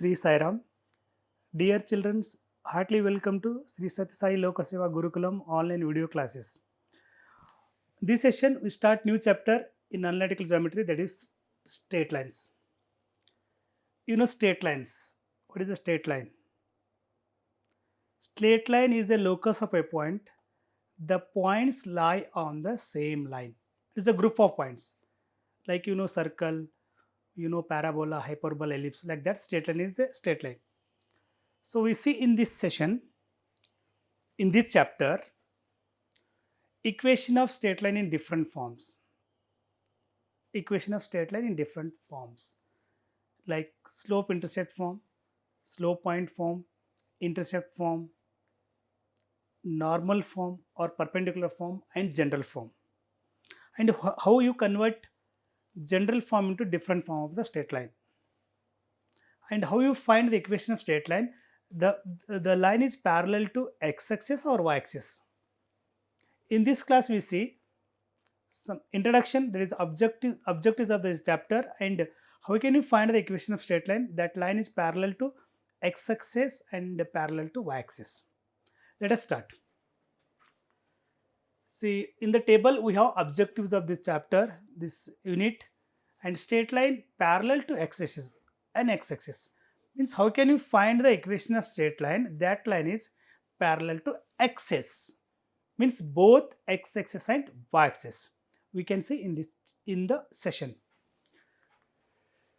Sri Sai Ram. Dear children, heartily welcome to Sri Sathya Sai Lokaseva Gurukulam online video classes. This session we start new chapter in analytical geometry, that is straight lines. You know straight lines. What is a straight line? Straight line is a locus of a point. The points lie on the same line. It is a group of points like circle, parabola, hyperbola, ellipse, like that. Straight line is a straight line. So we see in this session, in this chapter, equation of straight line in different forms. Equation of straight line in different forms like slope intercept form, slope point form, intercept form, normal form or perpendicular form, and general form. And how you convert general form into different form of the straight line, and how you find the equation of straight line. The line is parallel to x-axis or y-axis. In this class we see some introduction, there is objectives of this chapter, and how can you find the equation of straight line. That line is parallel to x-axis and parallel to y-axis. Let us start. See, in the table we have objectives of this chapter, this unit, and straight line parallel to x-axis and x-axis. Means how can you find the equation of straight line? That line is parallel to axis, means both x-axis and y-axis. We can see in the session.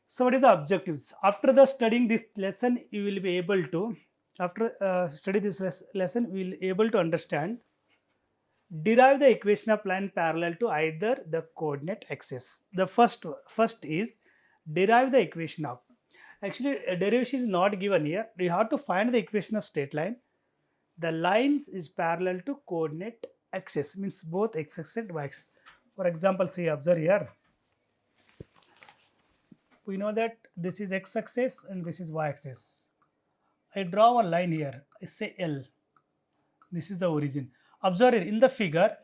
So what is the objectives? After the studying this lesson, you will be able to, after study this lesson, we will able to understand, derive the equation of line parallel to either the coordinate axis. The first is derive the equation of. Actually, derivation is not given here. You have to find the equation of straight line. The lines is parallel to coordinate axis, means both x-axis and y-axis. For example, see, observe here. We know that this is x-axis and this is y-axis. I draw a line here. I say L. This is the origin. Observe it in the figure.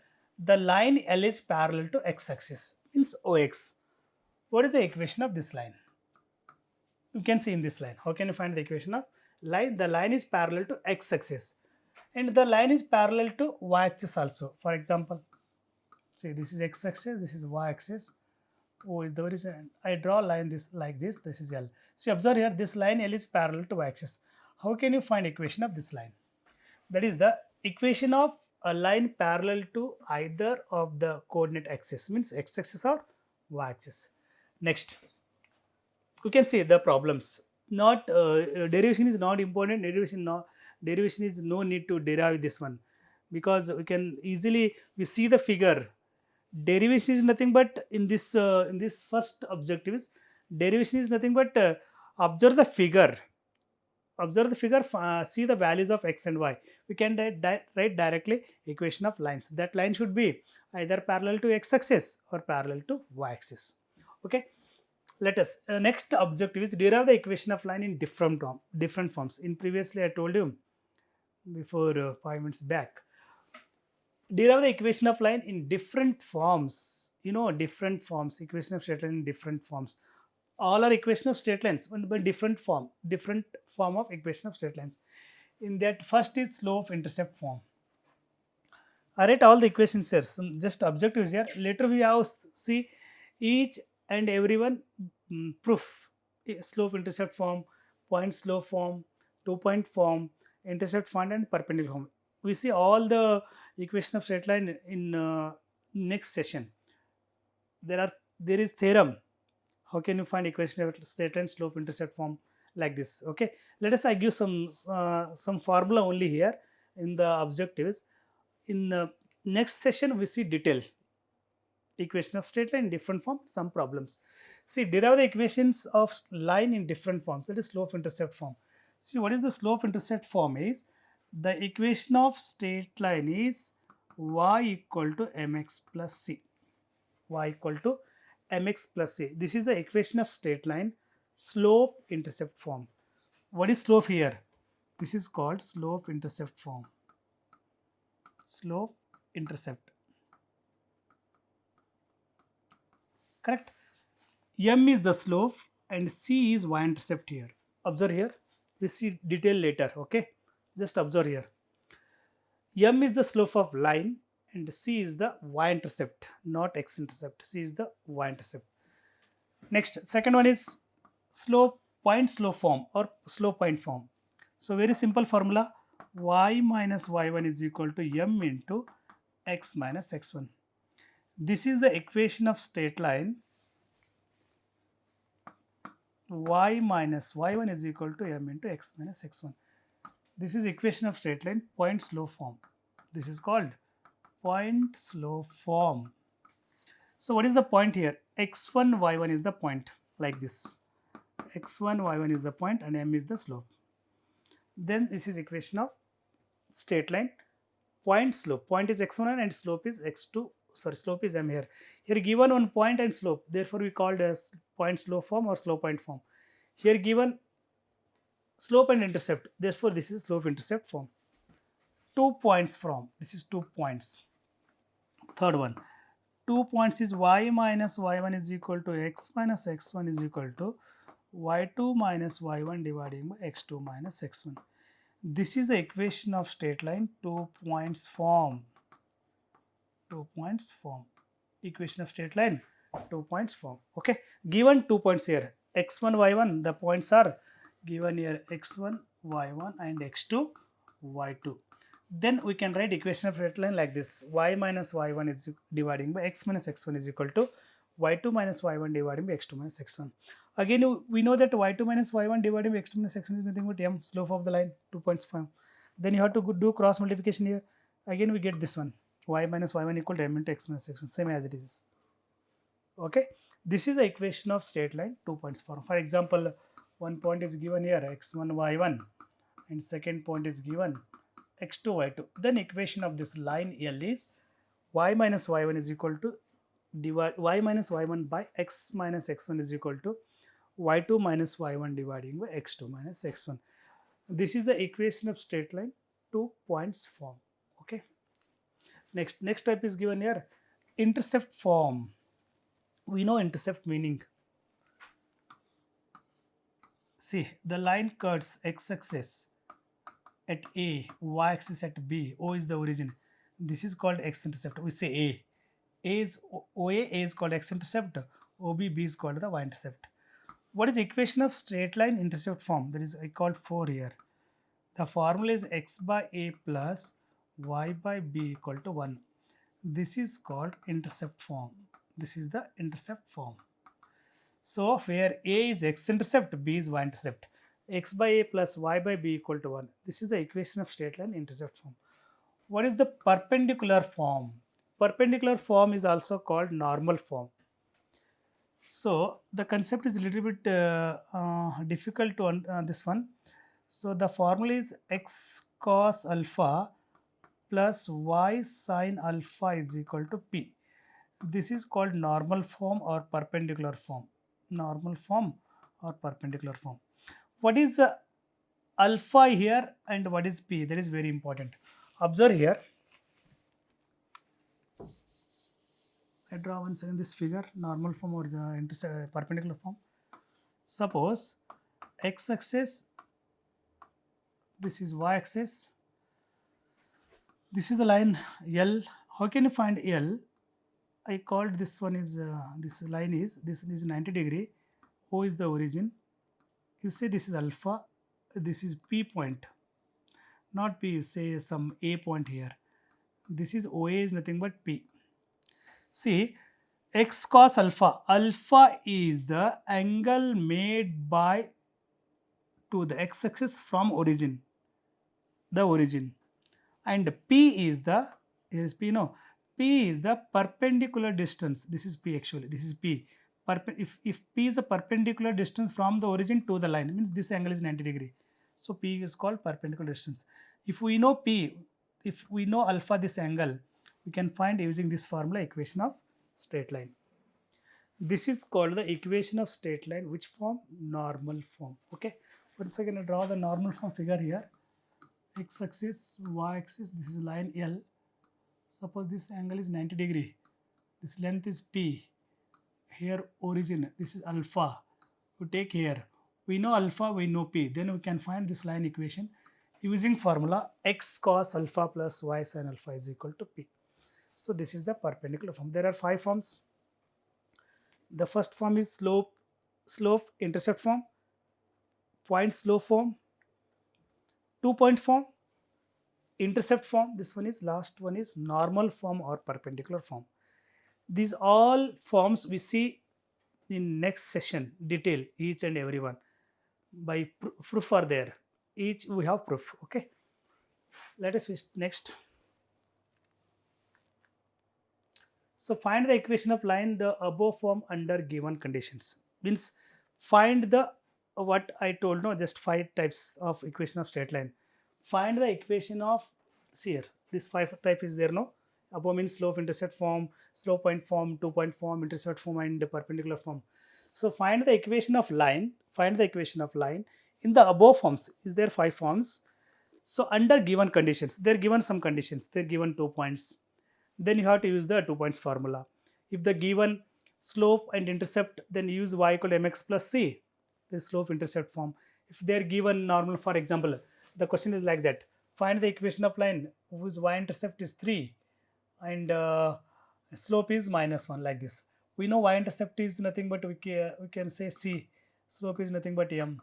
The line L is parallel to x-axis, means OX. What is the equation of this line? You can see in this line. How can you find the equation of line? The line is parallel to x-axis, and the line is parallel to y-axis also. For example, see, this is x-axis, this is y-axis. O is the origin. I draw a line this like this. This is L. See, observe here. This line L is parallel to y-axis. How can you find equation of this line? That is the equation of a line parallel to either of the coordinate axis, means x-axis or y-axis. Next, you can see the problems. Not derivation is not important. Derivation is no need to derive this one, because we can easily we see the figure. Derivation is nothing but in this first objective is derivation is nothing but observe the figure. Observe the figure, see the values of x and y. We can write directly equation of lines. That line should be either parallel to x-axis or parallel to y-axis. Okay. Let us next objective is derive the equation of line in different forms. In previously I told you before 5 minutes back. Derive the equation of line in different forms. Different forms. Equation of straight line in different forms. All are equation of straight lines, but different form of equation of straight lines. In that, first is slope intercept form. I write all the equations here. Just objectives here. Later we have see each and everyone proof. Slope intercept form, point slope form, 2-point form, intercept form, and perpendicular form. We see all the equation of straight line in next session. There is theorem. How can you find equation of straight line, slope intercept form, like this? Okay, let us I give some formula only here in the objectives. In the next session we see detail equation of straight line in different form, some problems. See, derive the equations of line in different forms, that is slope intercept form. See, what is the slope intercept form is the equation of straight line is y equal to mx plus c. Y equal to mx plus c. This is the equation of straight line slope intercept form. What is slope here? This is called slope intercept form. Slope intercept. Correct? M is the slope and c is y intercept here. Observe here. We see detail later. Okay, just observe here. M is the slope of line and C is the y-intercept, not x-intercept. C is the y-intercept. Next, second one is slope point slope form or slope point form. So very simple formula, y minus y1 is equal to m into x minus x1. This is the equation of straight line. Y minus y1 is equal to m into x minus x1. This is equation of straight line point slope form. This is called point slope form. So what is the point here? X1 y1 is the point, like this. X1 y1 is the point and m is the slope. Then this is equation of straight line point slope. Point is x1 and slope is x2. Sorry, slope is m here. Here given one point and slope. Therefore we called as point slope form or slope point form. Here given slope and intercept. Therefore this is slope intercept form. 2 points from. This is 2 points. Third one. 2 points is y minus y1 is equal to x minus x1 is equal to y2 minus y1 dividing by x2 minus x1. This is the equation of straight line 2 points form. 2 points form. Equation of straight line 2 points form. Okay. Given 2 points here. X1, y1. The points are given here x1, y1 and x2, y2. Then we can write equation of straight line like this. Y minus y1 is dividing by x minus x1 is equal to y2 minus y1 dividing by x2 minus x1. Again, we know that y2 minus y1 dividing by x2 minus x1 is nothing but m, slope of the line, 2 points form. Then you have to do cross multiplication here. Again, we get this one. Y minus y1 equal to m into x minus x1, same as it is. Okay. This is the equation of straight line 2 points form. For example, one point is given here x1 y1 and second point is given x2 y2. Then equation of this line L is y minus y1 is equal to divide y minus y1 by x minus x1 is equal to y2 minus y1 dividing by x2 minus x1. This is the equation of straight line 2 points form. Okay. Next type is given here, intercept form. We know intercept meaning. See, the line cuts x-axis at A, y-axis at B, O is the origin. This is called x-intercept. We say A. A is OA, A is called x-intercept, OB, B is called the y-intercept. What is equation of straight line intercept form? That is I called 4 here. The formula is x by A plus y by B equal to 1. This is called intercept form. This is the intercept form. So where A is x-intercept, B is y-intercept. X by A plus y by B equal to 1. This is the equation of straight line intercept form. What is the perpendicular form? Perpendicular form is also called normal form. So the concept is a little bit difficult to this one. So the formula is x cos alpha plus y sin alpha is equal to p. This is called normal form or perpendicular form. Normal form or perpendicular form. What is alpha here and what is p? That is very important. Observe here. I draw once again this figure, normal form or perpendicular form. Suppose x-axis, this is y-axis, this is the line L. How can you find L? I called this one is this is 90 degree. O is the origin. You say this is alpha, this is P point, not P. You say some A point here. This is OA is nothing but P. See, x cos alpha. Alpha is the angle made by to the x-axis from origin, the origin, and P is the, here is P, no, P is the perpendicular distance. This is P actually. This is P. If P is a perpendicular distance from the origin to the line, means this angle is 90 degree. So P is called perpendicular distance. If we know P, if we know alpha, this angle, we can find using this formula equation of straight line. This is called the equation of straight line. Which form? Normal form. Okay. Once again, I draw the normal form figure here. X-axis, y-axis. This is line L. Suppose this angle is 90 degree. This length is P. Here origin. This is alpha. You take here. We know alpha, we know p. Then we can find this line equation using formula x cos alpha plus y sin alpha is equal to p. So this is the perpendicular form. There are 5 forms. The first form is slope intercept form, point slope form, 2-point form, intercept form. This one is last one is normal form or perpendicular form. These all forms we see in next session, detail each and every one. By proof are there. Each we have proof. Okay. Let us switch next. So find the equation of line the above form under given conditions. Means find the what I told, no, just 5 types of equation of straight line. Find the equation of, see here, this 5 type is there, no. Above means slope intercept form, slope point form, 2-point form, intercept form, and the perpendicular form. So find the equation of line. Find the equation of line in the above forms. Is there 5 forms? So under given conditions, they're given some conditions. They're given 2 points. Then you have to use the 2 points formula. If the given slope and intercept, then use y equal to mx plus c, the slope intercept form. If they're given normal, for example, the question is like that: find the equation of line whose y intercept is 3 and slope is -1, like this. We know y intercept is nothing but we can say c, slope is nothing but m.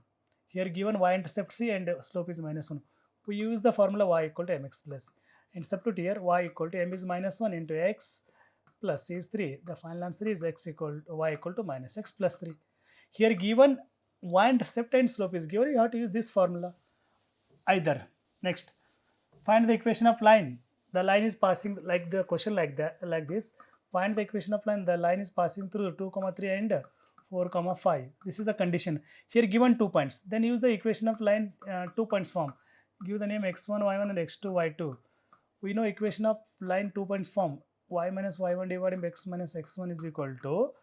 Here given y intercept c and slope is -1. We use the formula y equal to mx plus, and substitute here y equal to m is -1 into x plus c is 3. The final answer is x equal to y equal to minus x plus 3. Here given y intercept and slope is given, you have to use this formula either. Next, find the equation of line. The line is passing, like the question like that, like this. Find the equation of line. The line is passing through 2, 3 and 4, 5. This is the condition. Here given 2 points. Then use the equation of line 2 points form. Give the name x1, y1 and x2, y2. We know equation of line 2 points form. Y minus y1 divided by x minus x1 is equal to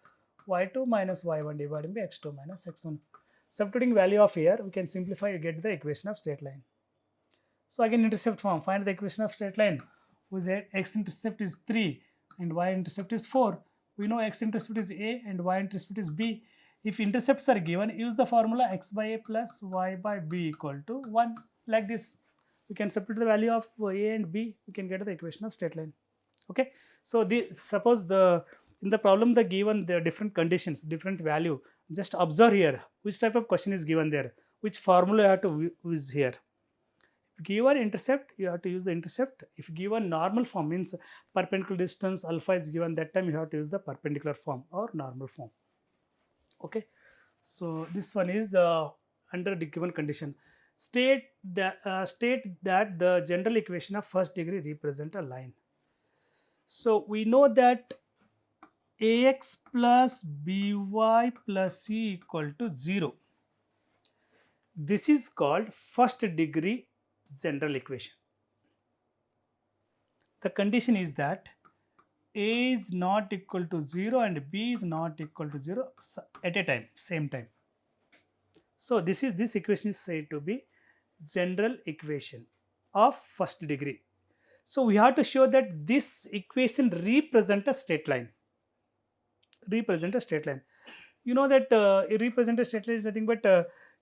y2 minus y1 divided by x2 minus x1. Substituting value of here, we can simplify, you get the equation of straight line. So again, intercept form. Find the equation of straight line whose x intercept is 3 and y intercept is 4. We know x intercept is a and y intercept is b. If intercepts are given, use the formula x by a plus y by b equal to 1. Like this, we can substitute the value of a and b. We can get the equation of straight line. Okay. So suppose in the problem the given the different conditions, different value. Just observe here which type of question is given there, which formula you have to use here. If given intercept, you have to use the intercept. If given normal form, means perpendicular distance alpha is given, that time you have to use the perpendicular form or normal form. Okay. So this one is under the given condition. State that the general equation of first degree represent a line. So we know that ax plus by plus c equal to 0. This is called first degree general equation. The condition is that a is not equal to 0 and b is not equal to 0 at a time, same time. So this equation is said to be general equation of first degree. So we have to show that this equation represent a straight line. Represent a straight line. You know that represent a straight line is nothing but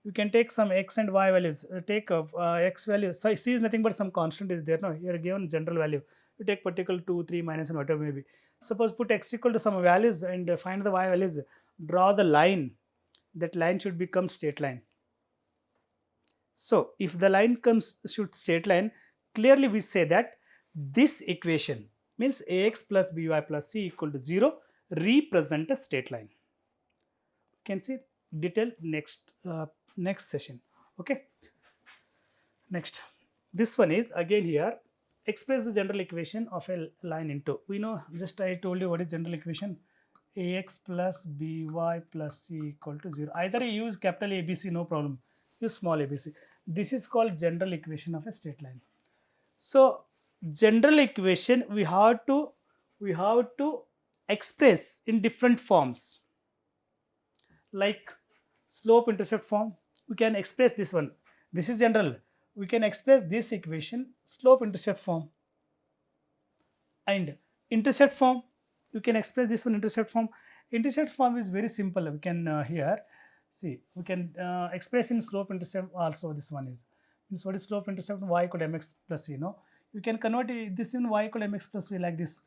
you can take some x and y values. Take x value. So c is nothing but some constant is there. No, you are given general value. You take particular 2, 3, minus and whatever may be. Suppose put x equal to some values and find the y values. Draw the line. That line should become straight line. So if the line should straight line, clearly we say that this equation means ax plus by plus c equal to 0 represent a straight line. You can see detail next session. Okay. Next, this one is again here, express the general equation of a line into. We know, just I told you what is general equation. Ax plus by plus c equal to 0. Either you use capital ABC, no problem. Use small ABC. This is called general equation of a straight line. So general equation we have to express in different forms, like slope intercept form. We can express this one. This is general. We can express this equation slope intercept form. And intercept form, you can express this one intercept form. Intercept form is very simple. We can here See, we can express in slope intercept also. This one is, means what is slope intercept? Y equal to mx plus c. No, you can convert this in y equal to mx plus b like this.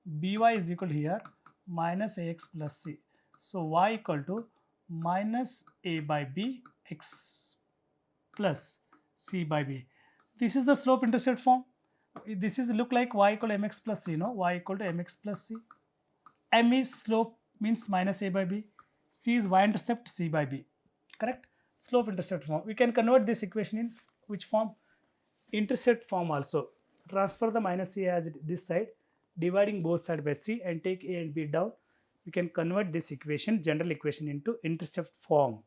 By is equal to here minus ax plus c. So y equal to minus a by b x plus c by b. This is the slope intercept form. This is look like y equal to mx plus c. No, y equal to mx plus c. M is slope, means minus a by b. C is y-intercept, c by b. Correct? Slope intercept form. We can convert this equation in which form? Intercept form also. Transfer the minus c as this side, dividing both sides by c, and take a and b down. We can convert this equation, general equation, into intercept form.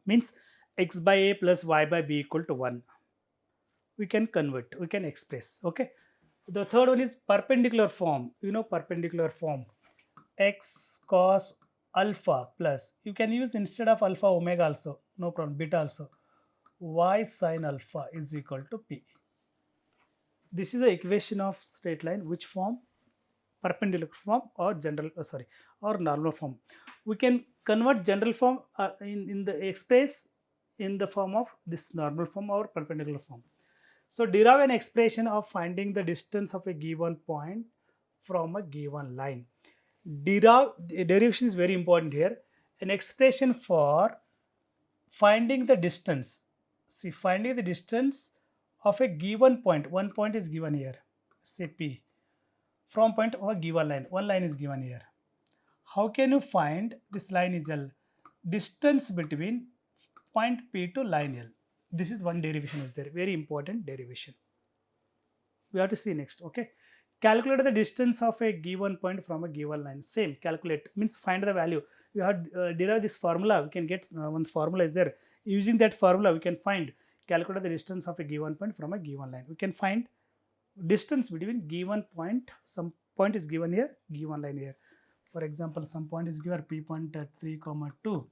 Means x by a plus y by b equal to 1. We can convert, we can express. Okay. The third one is perpendicular form. You know perpendicular form. X cos alpha plus, you can use instead of alpha omega also, no problem, beta also. Y sin alpha is equal to p. This is the equation of straight line. Which form? Perpendicular form or general, or normal form. We can convert general form in the express in the form of this normal form or perpendicular form. So derive an expression of finding the distance of a given point from a given line. Derivation is very important here. An expression for finding the distance. See, finding the distance of a given point. One point is given here, say P, from point of a given line. One line is given here. How can you find this line is L? Distance between point P to line L. This is one derivation is there. Very important derivation. We have to see next. Okay. Calculate the distance of a given point from a given line. Same, calculate means find the value. You have derive this formula. We can get one formula is there. Using that formula, we can find, calculate the distance of a given point from a given line. We can find distance between given point. Some point is given here, given line here. For example, some point is given P point at 3, 2,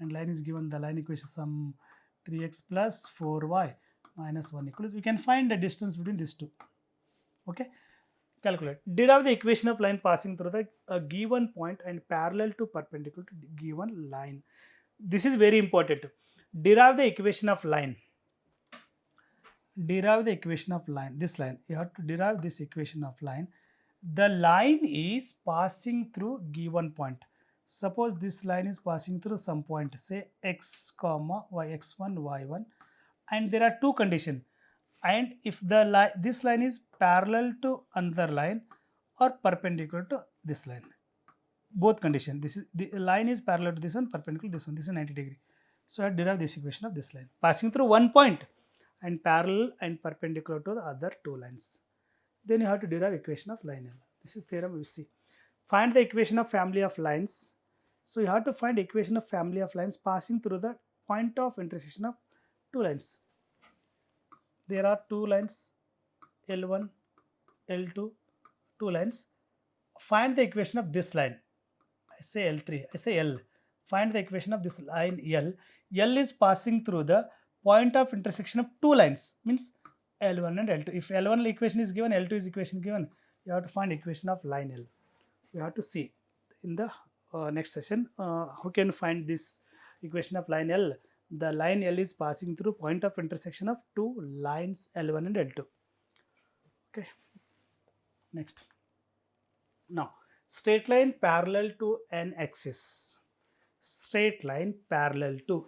and line is given. The line equation some 3x plus 4y minus 1 equals. We can find the distance between these two. Okay. Calculate. Derive the equation of line passing through the given point and parallel to perpendicular to the given line. This is very important. Derive the equation of line. Derive the equation of line. This line. You have to derive this equation of line. The line is passing through given point. Suppose this line is passing through some point, say x comma y, x1, y1, and there are two conditions. And if the this line is parallel to another line or perpendicular to this line, both condition. This is the line is parallel to this one, perpendicular to this one. This is 90 degree. So I derive this equation of this line passing through one point and parallel and perpendicular to the other two lines. Then you have to derive equation of line L. This is theorem we see. Find the equation of family of lines. So you have to find equation of family of lines passing through the point of intersection of two lines. There are two lines, L1, L2, two lines. Find the equation of this line. I say L3, I say L. Find the equation of this line L. L is passing through the point of intersection of two lines, means L1 and L2. If L1 equation is given, L2 is equation given, you have to find equation of line L. You have to see in the next session how can you find this equation of line L. The line L is passing through point of intersection of two lines L1 and L2. Okay. Next. Now, straight line parallel to an axis. Straight line parallel to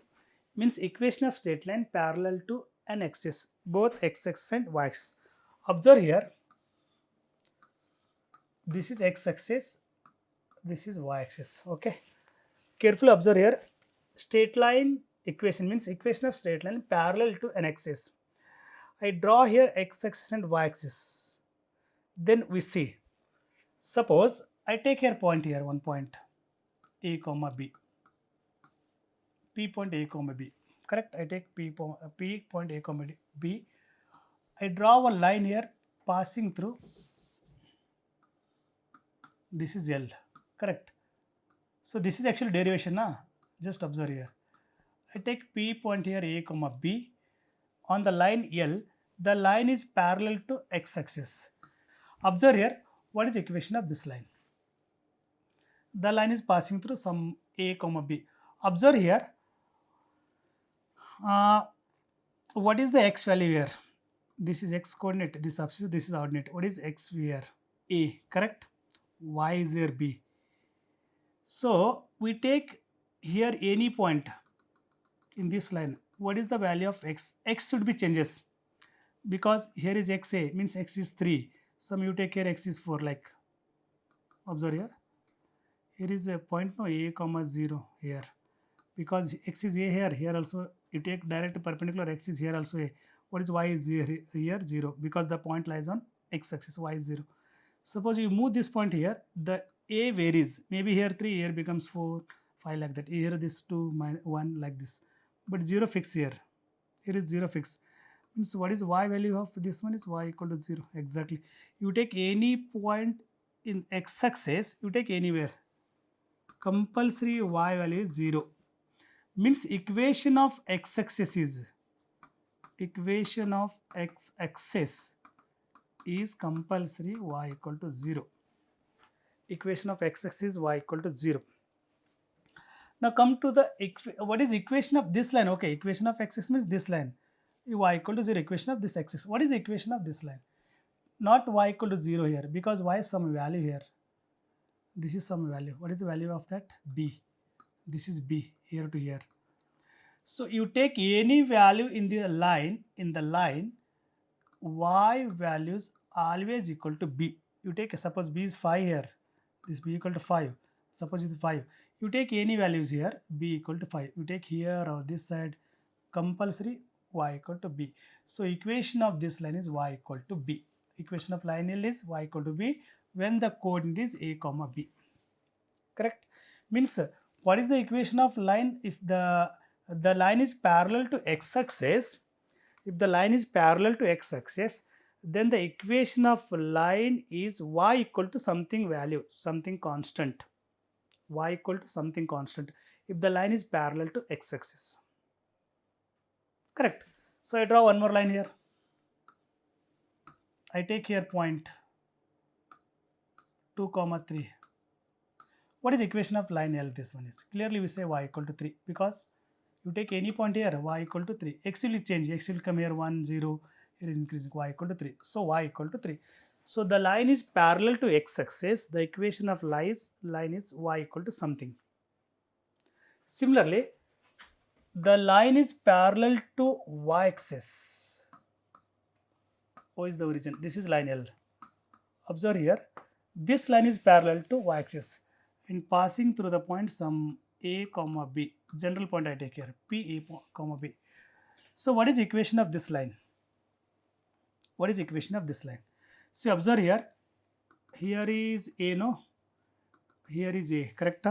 means equation of straight line parallel to an axis, both x-axis and y-axis. Observe here. This is x-axis. This is y-axis. Okay. Carefully observe here. Straight line equation means equation of straight line parallel to an axis. I draw here x-axis and y-axis. Then we see. Suppose I take here point here, one point A comma B. P point A comma B. Correct? I take P point A comma B. I draw a line here passing through. This is L. Correct? So this is actually derivation. Na? Just observe here. I take P point here A comma B. On the line L, the line is parallel to x-axis. Observe here, what is the equation of this line? The line is passing through some A comma B. Observe here, uh, what is the x value here? This is x coordinate, this abscissa, this is ordinate. What is x here? A, correct? Y is here B. So we take here any point in this line. What is the value of x? X should be changes, because here is xa, means x is 3. Some you take here x is 4, like observe here. Here is a point, no, a comma 0 here, because x is a here. Here also you take direct perpendicular, x is here also a. What is y is here? Here 0, because the point lies on x axis, y is 0. Suppose you move this point here, the a varies. Maybe here 3, here becomes 4, 5, like that. Here this 2, 1, like this. But 0 fix here. Here is 0 fix. Means what is y value of this one? Is y equal to 0. Exactly. You take any point in x axis, you take anywhere. Compulsory y value is 0. Means equation of x axis is compulsory y equal to 0. Equation of x axis y equal to 0. Now come to the what is equation of this line? Okay, equation of x axis means this line, y equal to 0. Equation of this axis. What is the equation of this line? Not y equal to 0 here, because y is some value here. This is some value. What is the value of that? B. This is B, here to here. So you take any value in the line, y values always equal to B. You take, suppose B is 5 here, this B equal to 5. Suppose it is 5. You take any values here, B equal to 5. You take here or this side, compulsory y equal to B. So equation of this line is y equal to B. Equation of line L is y equal to B when the coordinate is a comma B. Correct? Means what is the equation of line? If the line is parallel to x axis, if the line is parallel to x axis, then the equation of line is y equal to something value, something constant. Y equal to something constant if the line is parallel to x axis. Correct? So I draw one more line here. I take here point 2, 3. What is equation of line L? This one is clearly we say y equal to 3, because you take any point here, y equal to 3. X will change, x will come here 1, 0, here is increasing, y equal to 3. So y equal to 3. So the line is parallel to x axis. The equation of line is y equal to something. Similarly, the line is parallel to y axis. O is the origin. This is line L. Observe here. This line is parallel to y axis and passing through the point some a comma b. General point I take here, p a comma b. So what is equation of this line? What is equation of this line? See, observe here. Here is a, no? Here is a, correct?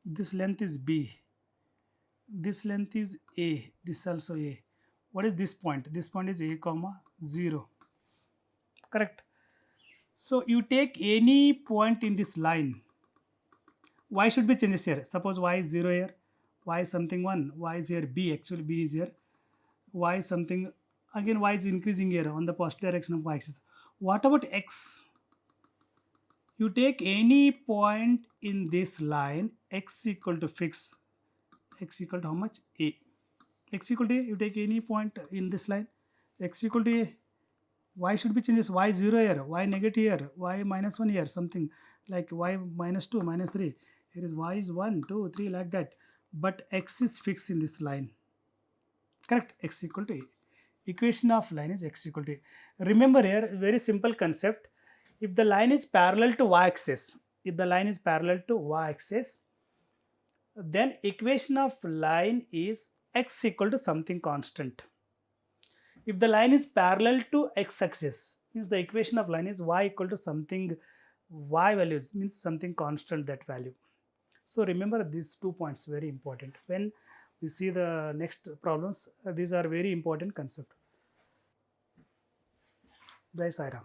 This length is b. This length is a. This also a. What is this point? This point is a comma 0. Correct? So you take any point in this line. Y should be changes here. Suppose y is 0 here. Y is something 1. Y is here b. Actually b is here. Y is something. Again y is increasing here on the positive direction of y axis. What about x? You take any point in this line, x equal to fix. X equal to how much? A. X equal to a. You take any point in this line, x equal to a. Y should be changes. Y 0 here, y negative here, y minus 1 here, something like y minus 2, minus 3. Here is y is 1, 2, 3, like that. But x is fixed in this line. Correct? X equal to a. Equation of line is x equal to a. Remember here, very simple concept. If the line is parallel to y axis, then equation of line is x equal to something constant. If the line is parallel to x axis, means the equation of line is y equal to something, y values means something constant, that value. So remember these 2 points, very important. When we see the next problems, these are very important concept. Jai Sai Ram.